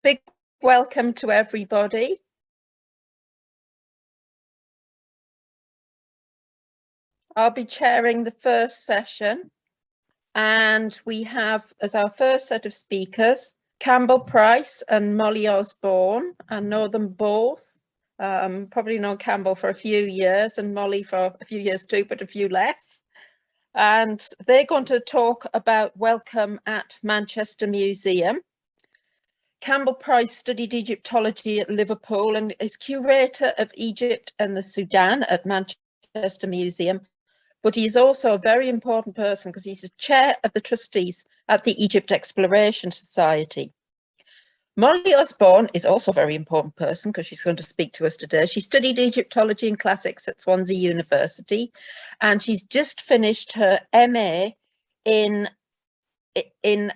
Big welcome to everybody. I'll be chairing the first session, and we have as our first set of speakers Campbell Price and Molly Osborne. I know them both. Probably known Campbell for a few years and Molly for a few years too, but a few less. And they're going to talk about Wellcome at Manchester Museum. Campbell Price studied Egyptology at Liverpool and is curator of Egypt and the Sudan at Manchester Museum. But he's also a very important person because he's the chair of the trustees at the Egypt Exploration Society. Molly Osborne is also a very important person because she's going to speak to us today. She studied Egyptology and Classics at Swansea University, and she's just finished her MA in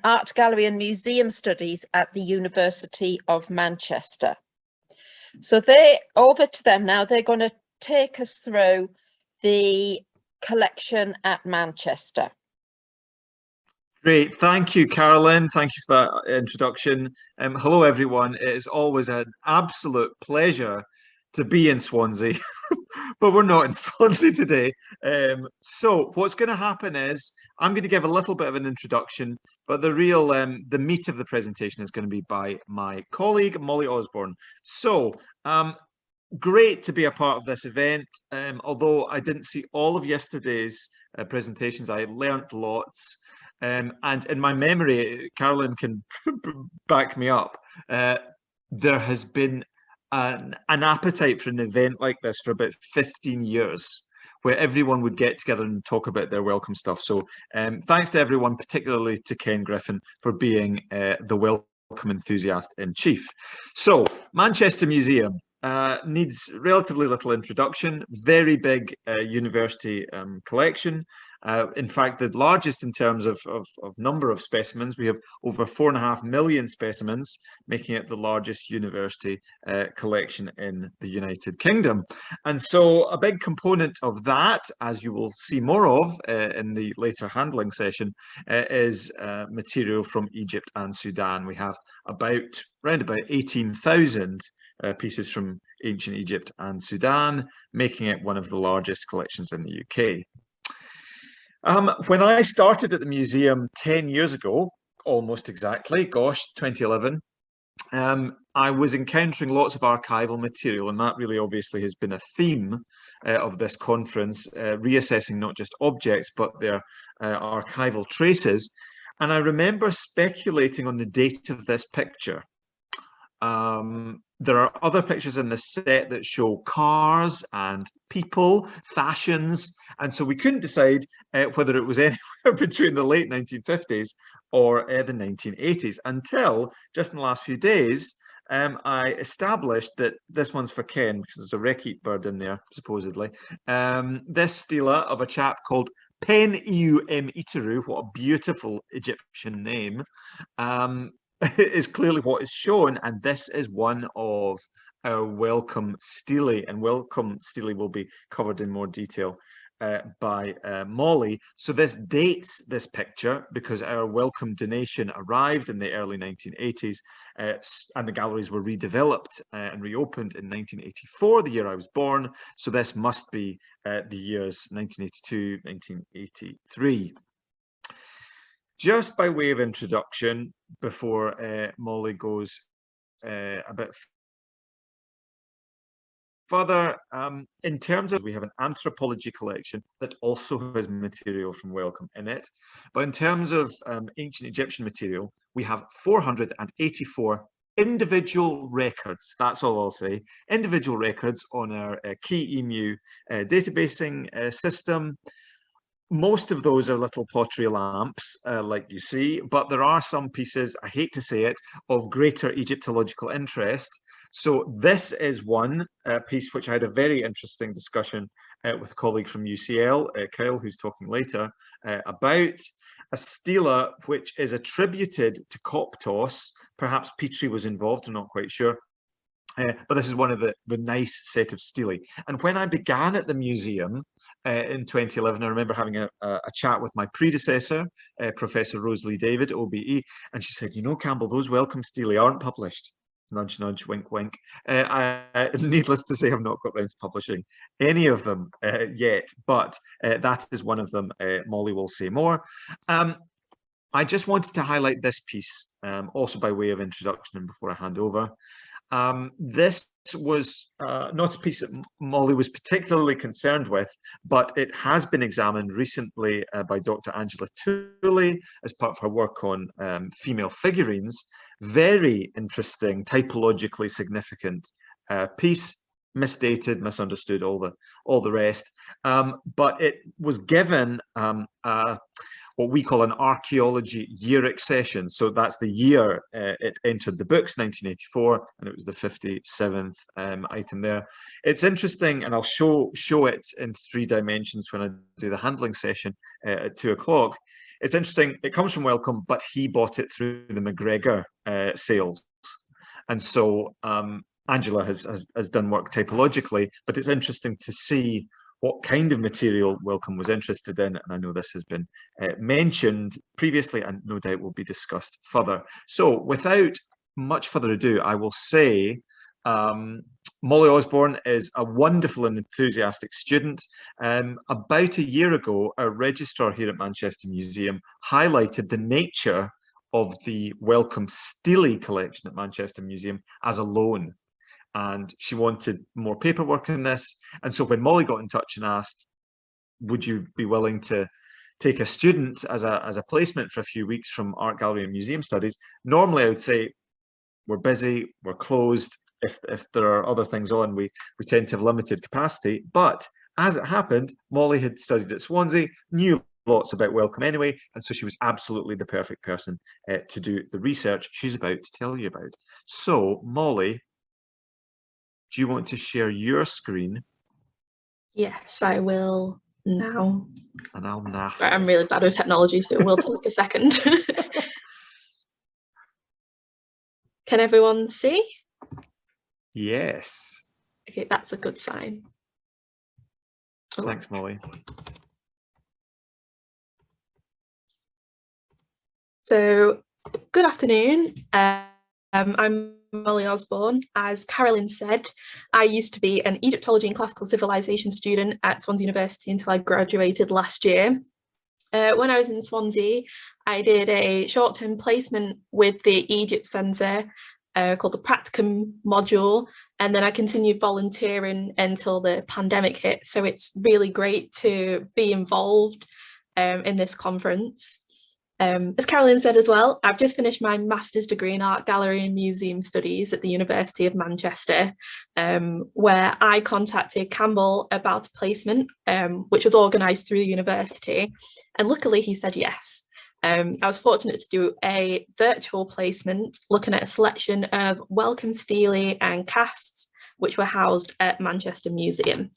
Art Gallery and Museum Studies at the University of Manchester. So over to them now. They're going to take us through the collection at Manchester. Great, thank you, Carolyn. Thank you for that introduction. Hello, everyone. It is always an absolute pleasure to be in Swansea, but we're not in Swansea today. So what's going to happen is I'm going to give a little bit of an introduction, but the real, the meat of the presentation is going to be by my colleague, Molly Osborne. So great to be a part of this event. Although I didn't see all of yesterday's presentations, I learnt lots. And in my memory, Carolyn can back me up, there has been an appetite for an event like this for about 15 years, where everyone would get together and talk about their Wellcome stuff. So thanks to everyone, particularly to Ken Griffin, for being the Wellcome enthusiast in chief. So Manchester Museum needs relatively little introduction. Very big university collection. In fact, the largest in terms of number of specimens. We have over 4.5 million specimens, making it the largest university collection in the United Kingdom. And so a big component of that, as you will see more of in the later handling session, is material from Egypt and Sudan. We have around about 18,000 pieces from ancient Egypt and Sudan, making it one of the largest collections in the UK. When I started at the museum 10 years ago, almost exactly, gosh, 2011, I was encountering lots of archival material, and that really obviously has been a theme of this conference, reassessing not just objects, but their archival traces. And I remember speculating on the date of this picture. There are other pictures in this set that show cars and people, fashions, and so we couldn't decide whether it was anywhere between the late 1950s or the 1980s until just in the last few days I established that this one's for Ken because there's a Rekete bird in there, supposedly. This stela of a chap called Pen Iu M Iteru, what a beautiful Egyptian name, is clearly what is shown, and this is one of our Wellcome Steely, and Wellcome Steely will be covered in more detail by Molly. So this dates this picture because our Wellcome donation arrived in the early 1980s, and the galleries were redeveloped and reopened in 1984, the year I was born. So this must be the years 1982, 1983. Just by way of introduction, before Molly goes a bit further, in terms of, we have an anthropology collection that also has material from Wellcome in it. But in terms of ancient Egyptian material, we have 484 individual records. That's all I'll say. Individual records on our Key EMU databasing system. Most of those are little pottery lamps, like you see, but there are some pieces, I hate to say it, of greater Egyptological interest. So this is one piece which I had a very interesting discussion with a colleague from UCL, Kyle, who's talking later, about a stela which is attributed to Coptos. Perhaps Petrie was involved, I'm not quite sure. But this is one of the nice set of stelae. And when I began at the museum, in 2011. I remember having a chat with my predecessor, Professor Rosalie David, OBE, and she said, you know, Campbell, those Wellcome Steely aren't published. Nudge, nudge, wink, wink. Needless to say, I've not got round to publishing any of them yet, but that is one of them. Molly will say more. I just wanted to highlight this piece, also by way of introduction and before I hand over. This was not a piece that Molly was particularly concerned with, but it has been examined recently by Dr. Angela Tooley as part of her work on female figurines. Very interesting, typologically significant piece, misdated, misunderstood, all the rest. But it was given what we call an archaeology year session. So that's the year it entered the books, 1984, and it was the 57th item there. It's interesting, and I'll show it in 3 dimensions when I do the handling session at 2 o'clock. It's interesting, it comes from Wellcome, but he bought it through the McGregor sales. And so Angela has done work typologically, but it's interesting to see what kind of material Wellcome was interested in. And I know this has been mentioned previously and no doubt will be discussed further. So without much further ado, I will say Molly Osborne is a wonderful and enthusiastic student. About a year ago, our registrar here at Manchester Museum highlighted the nature of the Wellcome Steely collection at Manchester Museum as a loan. And she wanted more paperwork in this. And so when Molly got in touch and asked, would you be willing to take a student as a placement for a few weeks from Art Gallery and Museum Studies, normally I would say, we're busy, we're closed. If there are other things on, we tend to have limited capacity. But as it happened, Molly had studied at Swansea, knew lots about Wellcome anyway, and so she was absolutely the perfect person to do the research she's about to tell you about. So, Molly, do you want to share your screen? Yes, I will now. And I'll naff. Right, I'm really bad with technology, so it will take a second. Can everyone see? Yes. Okay, that's a good sign. Oh. Thanks, Molly. So, good afternoon. I'm Molly Osborne. As Carolyn said, I used to be an Egyptology and Classical Civilization student at Swansea University until I graduated last year. When I was in Swansea, I did a short-term placement with the Egypt Centre called the Practicum module, and then I continued volunteering until the pandemic hit. So it's really great to be involved in this conference. As Carolyn said as well, I've just finished my master's degree in Art Gallery and Museum Studies at the University of Manchester, where I contacted Campbell about a placement, which was organised through the university, and luckily he said yes. I was fortunate to do a virtual placement looking at a selection of Wellcome Steely and casts, which were housed at Manchester Museum.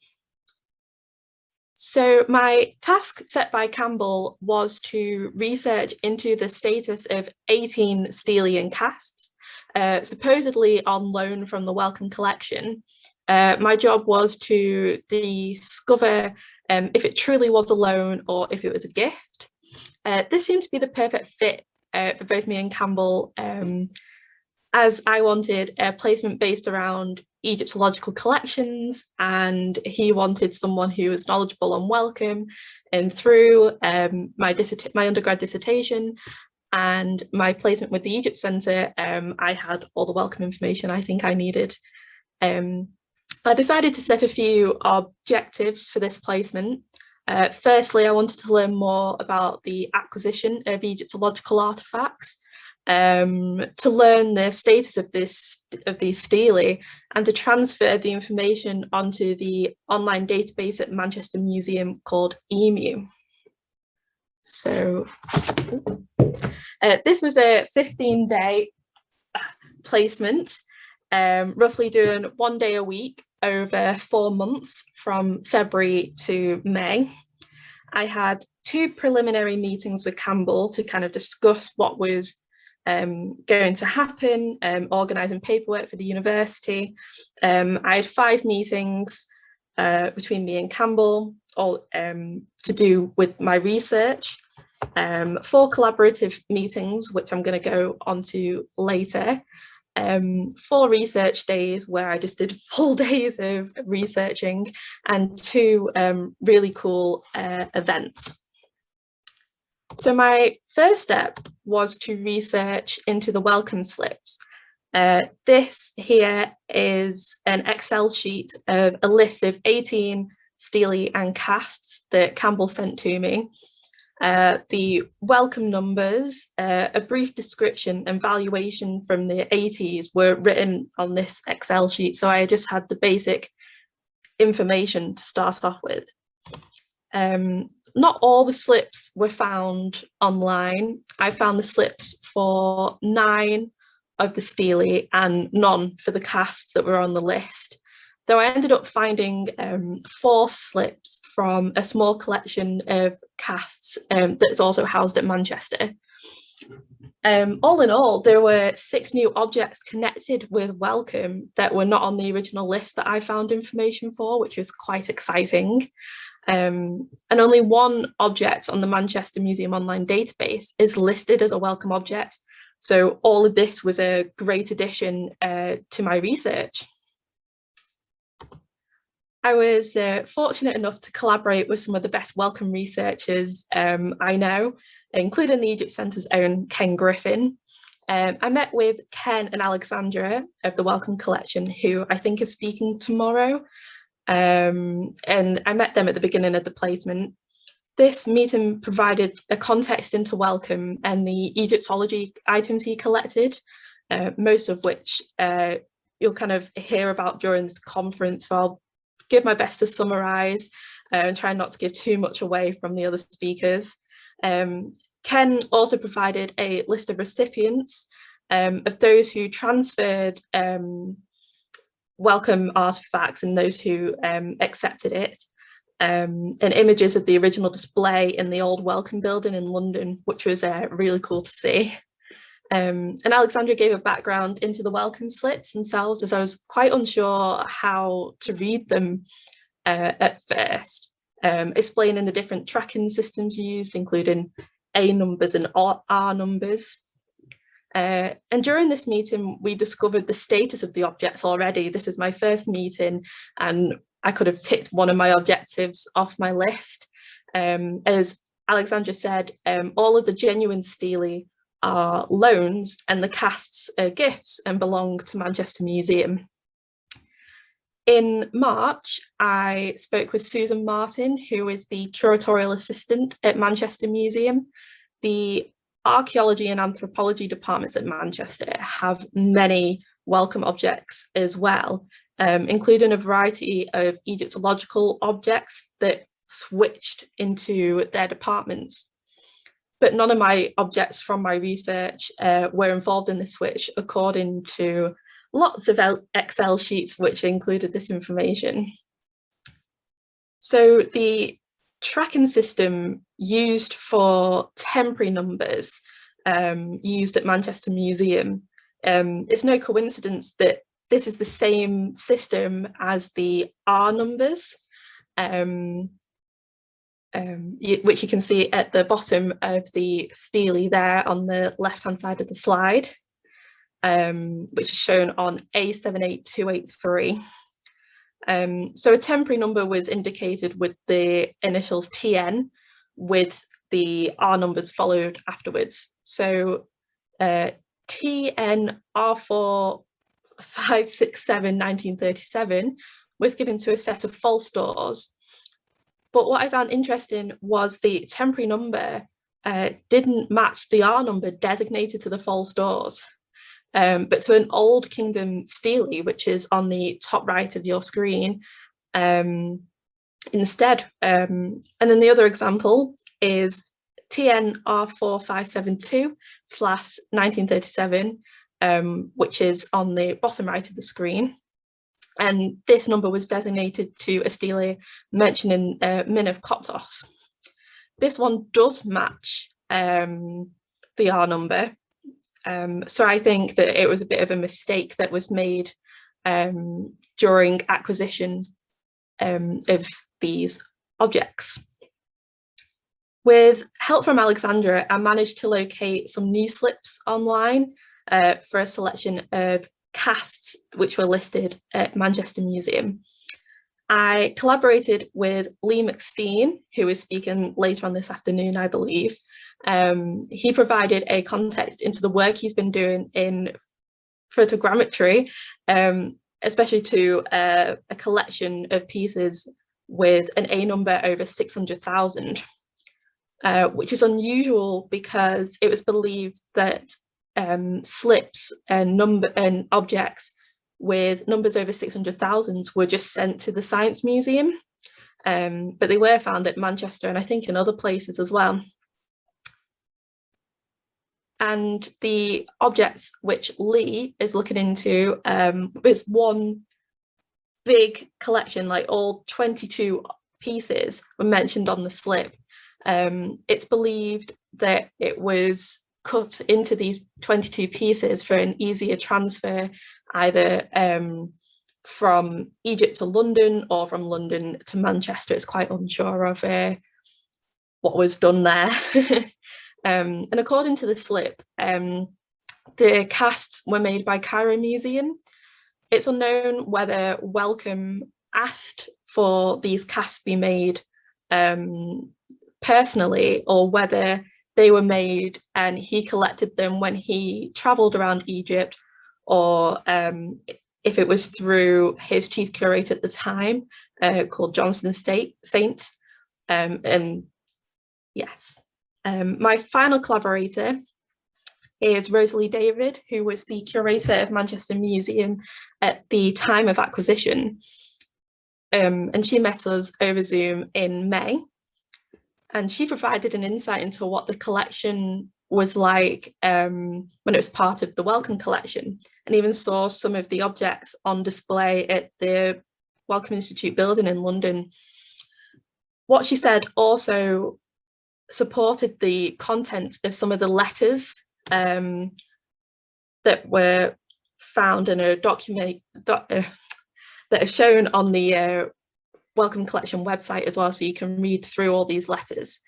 So my task set by Campbell was to research into the status of 18 Steely casts, supposedly on loan from the Wellcome collection. My job was to discover if it truly was a loan or if it was a gift. This seemed to be the perfect fit for both me and Campbell, as I wanted a placement based around Egyptological collections, and he wanted someone who was knowledgeable on Wellcome. And through my undergrad dissertation and my placement with the Egypt Centre, I had all the Wellcome information I think I needed. I decided to set a few objectives for this placement. Firstly, I wanted to learn more about the acquisition of Egyptological artefacts, to learn the status of these Steely, and to transfer the information onto the online database at Manchester Museum called EMU. So this was a 15-day placement, roughly doing 1 day a week over 4 months from February to May. I had 2 preliminary meetings with Campbell to kind of discuss what was going to happen, organising paperwork for the university. I had 5 meetings between me and Campbell, all to do with my research, 4 collaborative meetings, which I'm going to go on to later, 4 research days where I just did full days of researching, and 2 really cool events. So my first step was to research into the Wellcome slips. This here is an Excel sheet of a list of 18 Steely and casts that Campbell sent to me. The Wellcome numbers, a brief description and valuation from the 80s were written on this Excel sheet, so I just had the basic information to start off with. Not all the slips were found online. I found the slips for 9 of the Steely and none for the casts that were on the list. Though I ended up finding 4 slips from a small collection of casts that's also housed at Manchester. All in all, there were 6 new objects connected with Wellcome that were not on the original list that I found information for, which was quite exciting. And only 1 object on the Manchester Museum online database is listed as a Wellcome object. So all of this was a great addition to my research. I was fortunate enough to collaborate with some of the best Wellcome researchers I know, including the Egypt Centre's own Ken Griffin. I met with Ken and Alexandra of the Wellcome collection, who I think is speaking tomorrow. And I met them at the beginning of the placement. This meeting provided a context into Wellcome and the Egyptology items he collected, most of which you'll kind of hear about during this conference. So I'll give my best to summarise and try not to give too much away from the other speakers. Ken also provided a list of recipients of those who transferred Wellcome artefacts and those who accepted it, and images of the original display in the old Wellcome building in London, which was really cool to see. And Alexandra gave a background into the Wellcome slips themselves, as I was quite unsure how to read them at first, explaining the different tracking systems used, including A numbers and R numbers. And during this meeting, we discovered the status of the objects already. This is my first meeting, and I could have ticked one of my objectives off my list. As Alexandra said, all of the genuine Steely are loans and the casts are gifts and belong to Manchester Museum. In March, I spoke with Susan Martin, who is the curatorial assistant at Manchester Museum. The archaeology and anthropology departments at Manchester have many Wellcome objects as well, including a variety of Egyptological objects that switched into their departments. But none of my objects from my research were involved in the switch, according to lots of Excel sheets which included this information. So the tracking system used for temporary numbers used at Manchester Museum, it's no coincidence that this is the same system as the R numbers, which you can see at the bottom of the Steely there on the left-hand side of the slide, which is shown on A78283. So a temporary number was indicated with the initials TN, with the R numbers followed afterwards. So TN R4 567 1937 was given to a set of false doors. But what I found interesting was the temporary number didn't match the R number designated to the false doors, but to an Old Kingdom Steely, which is on the top right of your screen, instead. And then the other example is TN R4572/1937, which is on the bottom right of the screen. And this number was designated to a Steely mentioning Min of Koptos. This one does match the R number. So I think that it was a bit of a mistake that was made during acquisition of these objects. With help from Alexandra, I managed to locate some new slips online for a selection of casts which were listed at Manchester Museum. I collaborated with Lee McSteen, who is speaking later on this afternoon, I believe. He provided a context into the work he's been doing in photogrammetry, especially to a collection of pieces with an A number over 600,000, which is unusual because it was believed that slips and objects with numbers over 600,000 were just sent to the Science Museum, but they were found at Manchester and I think in other places as well. And the objects which Lee is looking into is one big collection, like all 22 pieces were mentioned on the slip. It's believed that it was cut into these 22 pieces for an easier transfer, either from Egypt to London or from London to Manchester. It's quite unsure of what was done there. And according to the slip, the casts were made by Cairo Museum. It's unknown whether Wellcome asked for these casts to be made personally, or whether they were made and he collected them when he travelled around Egypt, or if it was through his chief curator at the time, called Johnson Saint. And yes, my final collaborator is Rosalie David, who was the curator of Manchester Museum at the time of acquisition. And she met us over Zoom in May. And she provided an insight into what the collection was like when it was part of the Wellcome collection, and even saw some of the objects on display at the Wellcome Institute building in London. What she said also supported the content of some of the letters that were found in a document that are shown on the Wellcome collection website as well, so you can read through all these letters.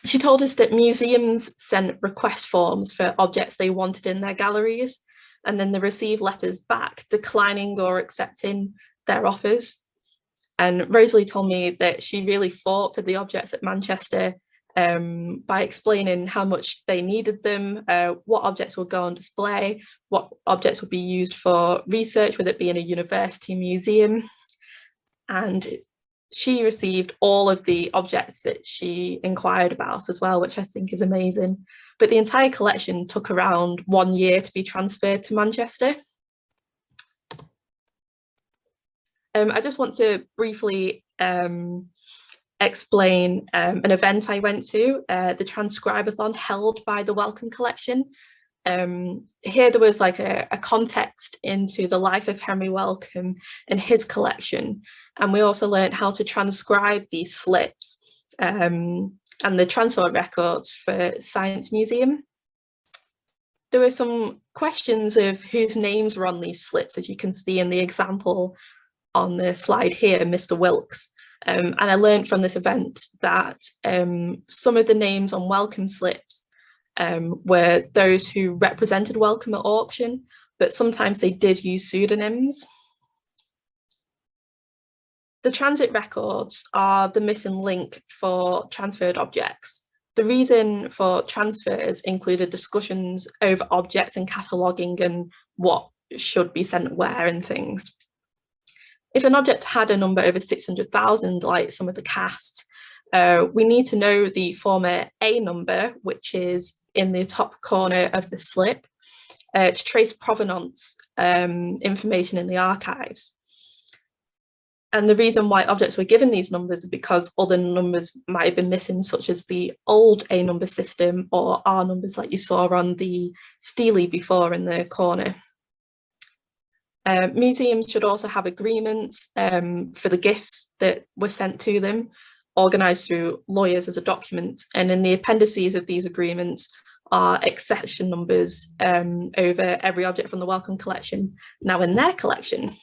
She told us that museums sent request forms for objects they wanted in their galleries, and then they received letters back declining or accepting their offers. And Rosalie told me that she really fought for the objects at Manchester by explaining how much they needed them, what objects would go on display, what objects would be used for research, with it being a university museum. And she received all of the objects that she inquired about as well, which I think is amazing. But the entire collection took around 1 year to be transferred to Manchester. I just want to briefly explain an event I went to, the Transcribathon held by the Wellcome collection. Here there was like a context into the life of Henry Wellcome and his collection, and we also learned how to transcribe these slips and the transfer records for Science Museum. There were some questions of whose names were on these slips, as you can see in the example on the slide here, Mr. Wilkes. And I learned from this event that some of the names on Wellcome slips were those who represented Wellcome at auction, but sometimes they did use pseudonyms. The transit records are the missing link for transferred objects. The reason for transfers included discussions over objects and cataloguing and what should be sent where and things. If an object had a number over 600,000, like some of the casts, we need to know the former A number, which is in the top corner of the slip, to trace provenance information in the archives. And the reason why objects were given these numbers is because other numbers might have been missing, such as the old A number system or R numbers like you saw on the Steely before in the corner. Museums should also have agreements for the gifts that were sent to them, organised through lawyers as a document. And in the appendices of these agreements are accession numbers over every object from the Wellcome collection now in their collection.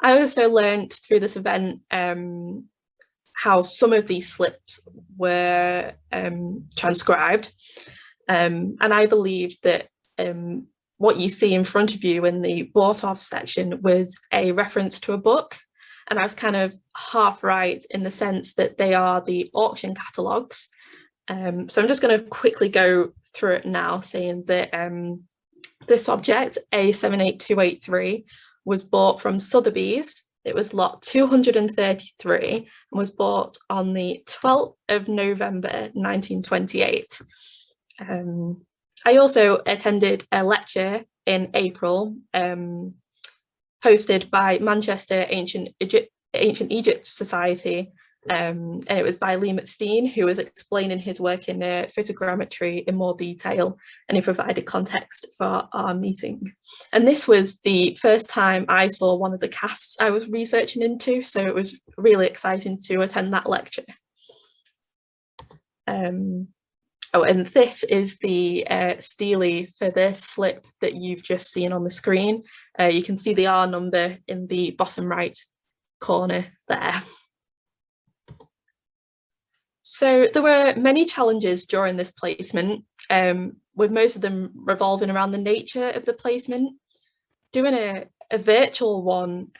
I also learned through this event how some of these slips were transcribed, and I believed that what you see in front of you in the bought off section was a reference to a book, and I was kind of half right in the sense that they are the auction catalogues. So I'm just going to quickly go through it now, saying that this object, A78283, was bought from Sotheby's. It was lot 233 and was bought on the 12th of November 1928. I also attended a lecture in April hosted by Manchester Ancient Egypt Society, and it was by Lee McSteen, who was explaining his work in photogrammetry in more detail, and he provided context for our meeting. And this was the first time I saw one of the casts I was researching into, so it was really exciting to attend that lecture. Oh, and this is the Steely for the slip that you've just seen on the screen. You can see the R number in the bottom right corner there. So there were many challenges during this placement, with most of them revolving around the nature of the placement. Doing a virtual one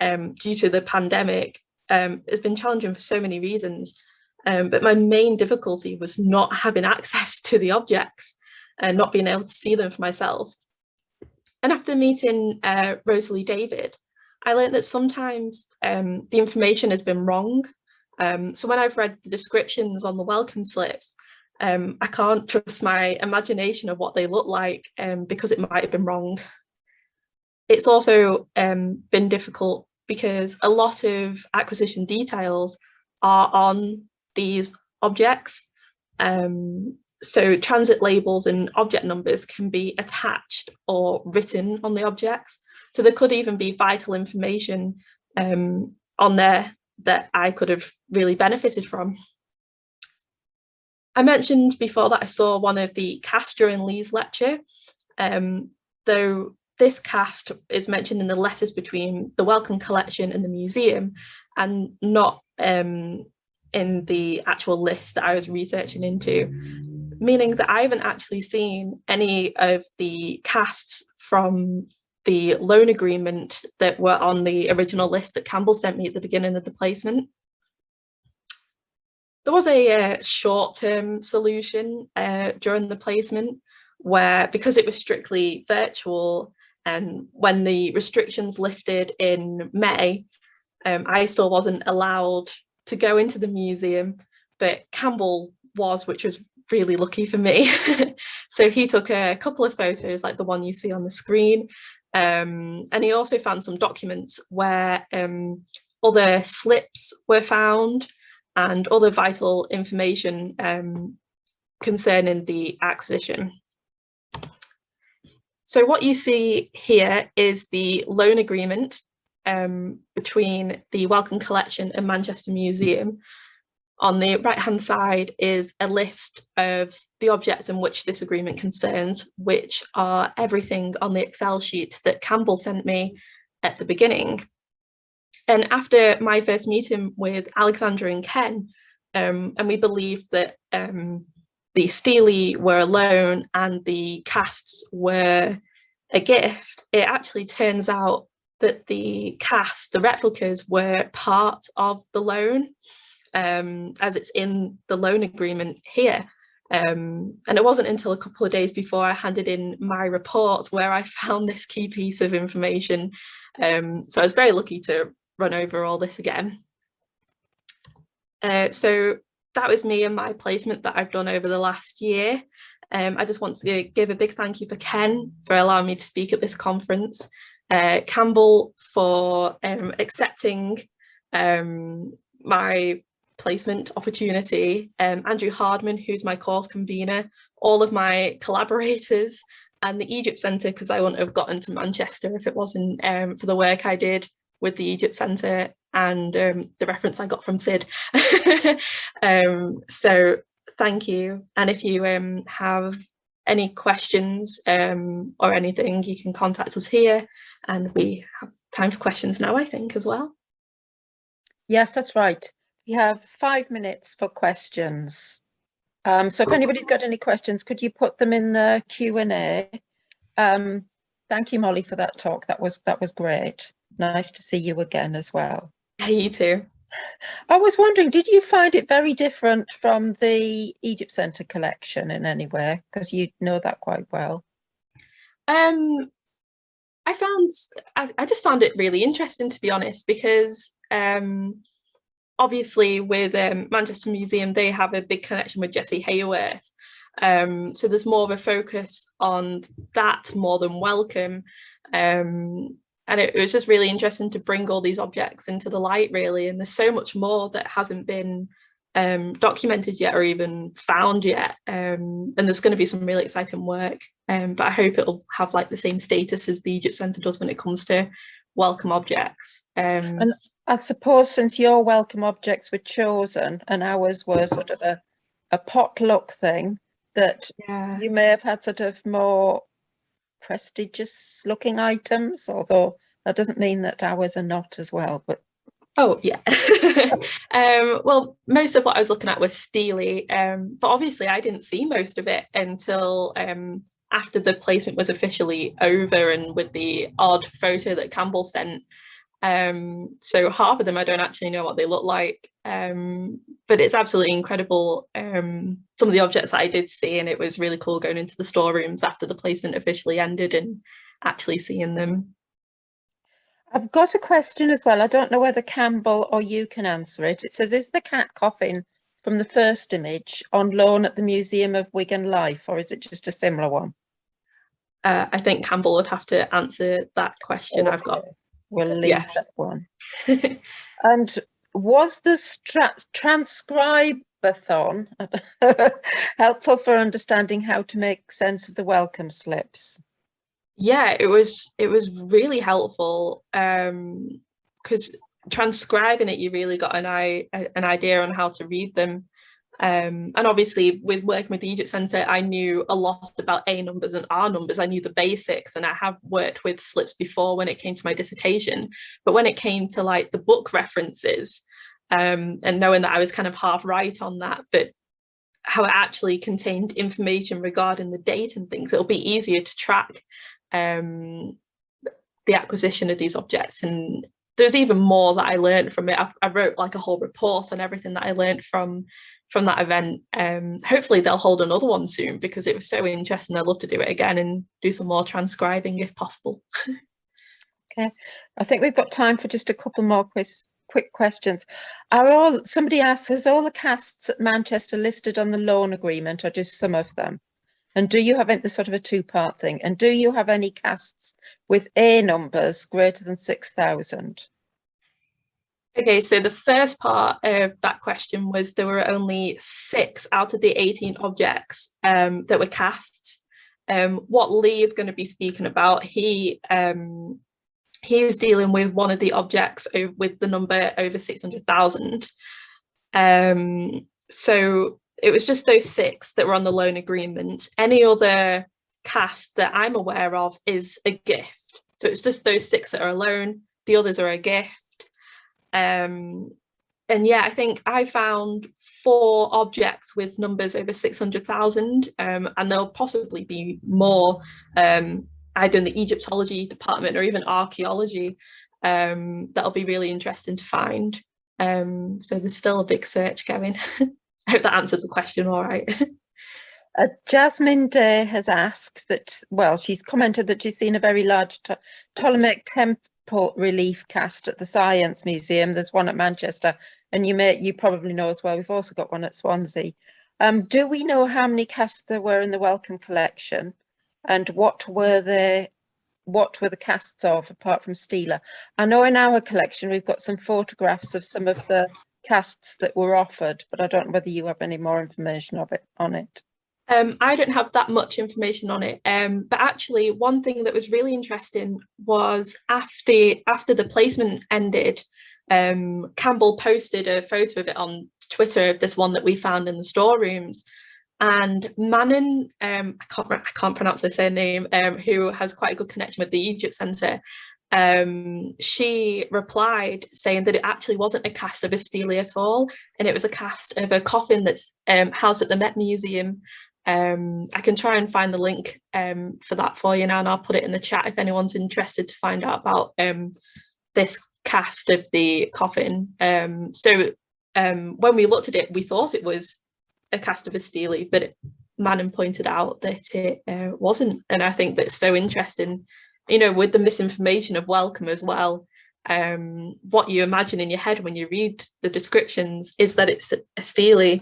due to the pandemic has been challenging for so many reasons, but my main difficulty was not having access to the objects and not being able to see them for myself. And after meeting Rosalie David, I learned that sometimes the information has been wrong. So when I've read the descriptions on the welcome slips, I can't trust my imagination of what they look like because it might have been wrong. It's also been difficult because a lot of acquisition details are on these objects. So transit labels and object numbers can be attached or written on the objects. So there could even be vital information on there that I could have really benefited from. I mentioned before that I saw one of the casts during Lee's lecture, though this cast is mentioned in the letters between the Wellcome collection and the museum, and not in the actual list that I was researching into, meaning that I haven't actually seen any of the casts from the loan agreement that were on the original list that Campbell sent me at the beginning of the placement. There was a short-term solution during the placement where, because it was strictly virtual, and when the restrictions lifted in May, I still wasn't allowed to go into the museum, but Campbell was, which was really lucky for me. So he took a couple of photos like the one you see on the screen, and he also found some documents where other slips were found and other vital information concerning the acquisition. So what you see here is the loan agreement between the Wellcome Collection and Manchester Museum. On the right-hand side is a list of the objects in which this agreement concerns, which are everything on the Excel sheet that Campbell sent me at the beginning. And after my first meeting with Alexandra and Ken, and we believed that the Steely were a loan and the casts were a gift, it actually turns out that the casts, the replicas, were part of the loan, as it's in the loan agreement here. And it wasn't until a couple of days before I handed in my report where I found this key piece of information. So I was very lucky to run over all this again. So that was me and my placement that I've done over the last year. I just want to give a big thank you for Ken for allowing me to speak at this conference, Campbell for accepting my placement opportunity, Andrew Hardman, who's my course convener, all of my collaborators, and the Egypt Centre, because I wouldn't have gotten to Manchester if it wasn't for the work I did with the Egypt Centre and the reference I got from Sid. So thank you. And if you have any questions or anything, you can contact us here, and we have time for questions now, I think, as well. Yes, that's right. You have 5 minutes for questions. So if anybody's got any questions, could you put them in the Q&A? Thank you, Molly, for that talk. That was great. Nice to see you again as well. Yeah, you too. I was wondering, did you find it very different from the Egypt Centre collection in any way? Because you know that quite well. I just found it really interesting, to be honest, because obviously with Manchester Museum, they have a big connection with Jessie Hayworth. So there's more of a focus on that more than Wellcome. And it was just really interesting to bring all these objects into the light, really. And there's so much more that hasn't been documented yet or even found yet. And there's going to be some really exciting work. But I hope it'll have like the same status as the Egypt Centre does when it comes to Wellcome objects. And I suppose since your Wellcome objects were chosen and ours were sort of a potluck thing, that you may have had sort of more prestigious looking items, although that doesn't mean that ours are not as well. But oh yeah. Well, most of what I was looking at was Steely, but obviously I didn't see most of it until after the placement was officially over and with the odd photo that Campbell sent. So half of them I don't actually know what they look like, but it's absolutely incredible, some of the objects that I did see, and it was really cool going into the storerooms after the placement officially ended and actually seeing them. I've got a question as well. I don't know whether Campbell or you can answer it. It says, is the cat coffin from the first image on loan at the Museum of Wigan Life, or is it just a similar one? I think Campbell would have to answer that question. Okay. We'll leave that one. And was the Transcribathon helpful for understanding how to make sense of the Wellcome slips? Yeah, it was really helpful, because transcribing it, you really got an idea on how to read them. And obviously with working with the Egypt Centre, I knew a lot about A numbers and R numbers. I knew the basics, and I have worked with slips before when it came to my dissertation. But when it came to like the book references, and knowing that I was kind of half right on that, but how it actually contained information regarding the date and things, it'll be easier to track the acquisition of these objects. And there's even more that I learned from it. I wrote like a whole report on everything that I learned from that event. Hopefully they'll hold another one soon, because it was so interesting. I'd love to do it again and do some more transcribing if possible. Okay, I think we've got time for just a couple more quick questions. Somebody asks, has all the casts at Manchester listed on the loan agreement, or just some of them? And do you have any sort of a two-part thing? And do you have any casts with A numbers greater than 6,000? Okay, so the first part of that question was there were only 6 out of the 18 objects that were casts. What Lee is going to be speaking about, he is dealing with one of the objects with the number over 600,000. So it was just those 6 that were on the loan agreement. Any other cast that I'm aware of is a gift. So it's just those 6 that are a loan. The others are a gift. And yeah, I think I found 4 objects with numbers over 600,000, and there'll possibly be more, either in the Egyptology department or even archaeology, that'll be really interesting to find. So there's still a big search going. I hope that answered the question all right. Jasmine Day has asked that, well, she's commented that she's seen a very large Ptolemaic temple relief cast at the Science Museum. There's one at Manchester, and you probably know as well, we've also got one at Swansea. Do we know how many casts there were in the Wellcome collection, and what were the casts of apart from Steely? I know in our collection we've got some photographs of some of the casts that were offered, but I don't know whether you have any more information on it. I don't have that much information on it, but actually one thing that was really interesting was after the placement ended, Campbell posted a photo of it on Twitter of this one that we found in the storerooms, and Manon, I can't pronounce her surname, who has quite a good connection with the Egypt Centre, she replied saying that it actually wasn't a cast of a Steely at all, and it was a cast of a coffin that's housed at the Met Museum. I can try and find the link for that for you now, and I'll put it in the chat if anyone's interested to find out about this cast of the coffin. So when we looked at it, we thought it was a cast of a Steely, but Manon pointed out that it wasn't. And I think that's so interesting, you know, with the misinformation of Wellcome as well. What you imagine in your head when you read the descriptions is that it's a Steely,